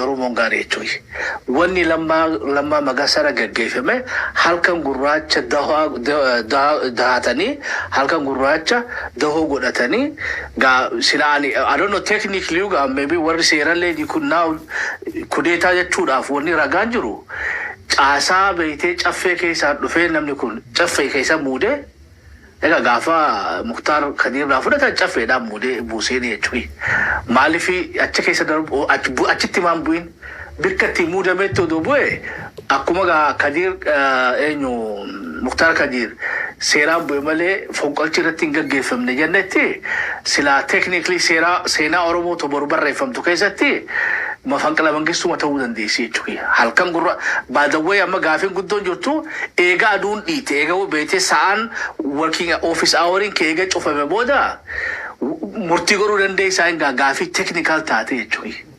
Oromoon gaarii jechuudha. Wanni lammaa magaasara gaggeeffame halkan gurraacha dahatanii halkan gurraacha dahoo godhatanii silaani I don't know technically maybe warri seerallee kunaa kudeetaa jechuudhaaf wanni ragaan jiru caasaa beeytee caffee keessaa dhufee namni kun caffee keessa muudee ega gaafa Muktaar Kadiirraa fudhatan caffeedhaan muudee buusee jechuudha. Maaliif achi keessa darbu achitti maan bu'in birkatti muudametti odoo bu'e akkuma Kadiir eenyu Muktaar Kadiir seeraan bu'e malee fonqolchi irratti hin gaggeeffamne jennetti sila technically seenaa Oromoo toboru barreeffamtu keessatti mafanqala mangistuu ta'uu dandeessi jechuudha. Halkan gurra baadawwee amma gaafin guddoon jirtu eega aduun dhiite eega beete sa'aan working office hourin keega cufame booda murtii godhuu dandeessaa hin gaafii technical taate jechuudha.